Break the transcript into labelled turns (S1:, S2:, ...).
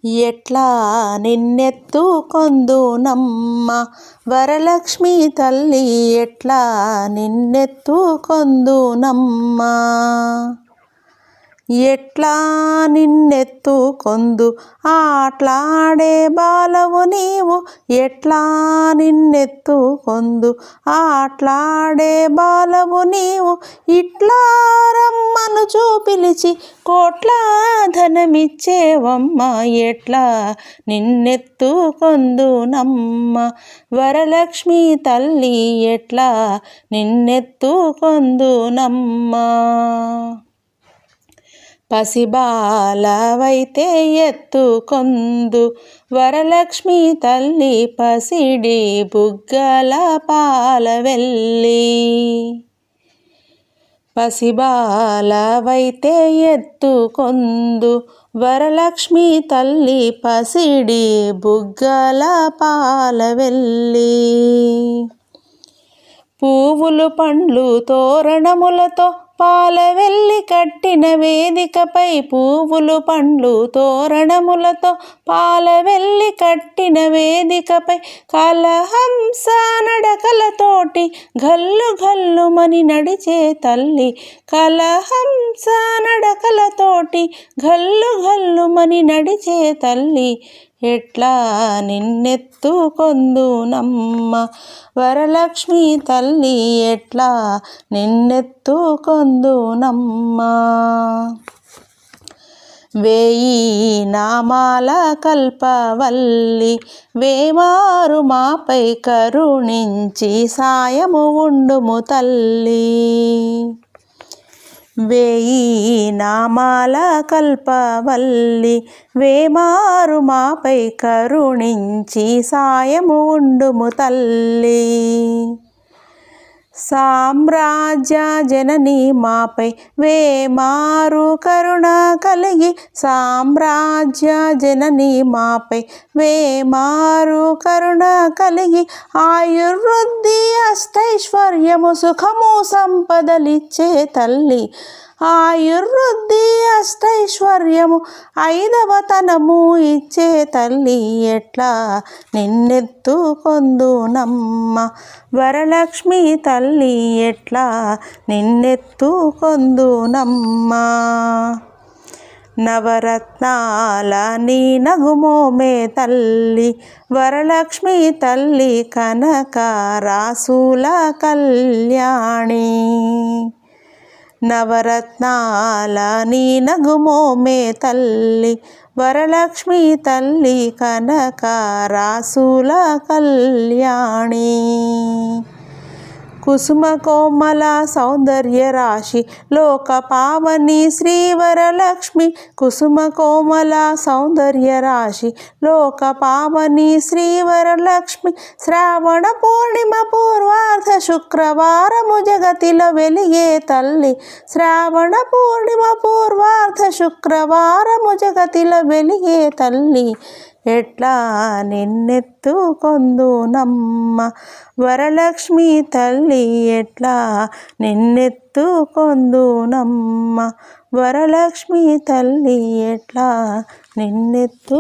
S1: ఎట్లా నిన్నెత్తుకొందునమ్మ వరలక్ష్మి తల్లి ఎట్లా నిన్నెత్తుకొందునమ్మ ఎట్లా నిన్నెత్తుకొందు ఆట్లాడే బాలవు నీవు ఎట్లా నిన్నెత్తుకొందు ఆట్లాడే బాలవు నీవు ఇట్లా రమ్మను పిలిచి కోట్ల ధనమిచ్చేవమ్మ ఎట్లా నిన్నెత్తుకొందునమ్మ వరలక్ష్మి తల్లి ఎట్లా నిన్నెత్తుకొందునమ్మ పసిబాలవైతే ఎత్తుకొందు వరలక్ష్మి తల్లి పసిడి బుగ్గల పాలవెల్లి పసిబాలవైతే ఎత్తుకొందు వరలక్ష్మి తల్లి పసిడి బుగ్గల పాలవెల్లి పువ్వులు పండ్లు తోరణములతో పాలవెల్లి కట్టిన వేదికపై పువ్వులు పండ్లు తోరణములతో పాలవెల్లి కట్టిన వేదికపై కలహంస నడకలతోటి గల్లు గల్లుమని నడిచే తల్లి కలహంస నడకలతోటి గల్లు గల్లుమని నడిచే తల్లి ఎట్లా నిన్నెత్తుకొందునమ్మ వరలక్ష్మి తల్లి ఎట్లా నిన్నెత్తుకొందునమ్మ వేయి నామాల కల్పవల్లి వేమారు మాపై కరుణించి సాయము ఉండుము తల్లి వేయి నామాల కల్పవల్లి వేమారు మాపై కరుణించి సాయము ఉండుము తల్లి సామ్రాజ్య జనని మాపై వేమారు కరుణ కలిగి సామ్రాజ్య జనని మాపై వేమారు కరుణ కలిగి ఆయుర్వృద్ధి అష్టైశ్వర్యము సుఖము సంపదలిచ్చే తల్లి ఆయుర్వృద్ధి అష్టైశ్వర్యము ఐదవతనము ఇచ్చే తల్లి ఎట్లా నిన్నెత్తుకొందునమ్మ వరలక్ష్మి తల్లి ఎట్లా నిన్నెత్తుకొందునమ్మ నవరత్నాల నీ నగుమోమే తల్లి వరలక్ష్మి తల్లి కనక రాసుల కళ్యాణి నవరత్నాల నీ నగుమోమే తల్లి వరలక్ష్మి తల్లి కనక రాసుల కళ్యాణి కుసుమ కోమల సౌందర్య రాశి లోక పావని శ్రీ వరలక్ష్మి కుసుమ కోమల సౌందర్య రాశి లోక పావని శ్రీ వరలక్ష్మి శ్రావణ పూర్ణిమ పూర్వార్ధ శుక్రవారము జగతిలో వెలిగే తల్లి శ్రావణ పూర్ణిమ పూర్వార్ధ శుక్రవారము జగతిలో వెలిగే తల్లి ఎట్లా నిన్నెత్తుకొందునమ్మ వరలక్ష్మి తల్లి ఎట్లా నిన్నెత్తుకొందునమ్మ వరలక్ష్మి తల్లి ఎట్లా నిన్నెత్తుకొందునమ్మ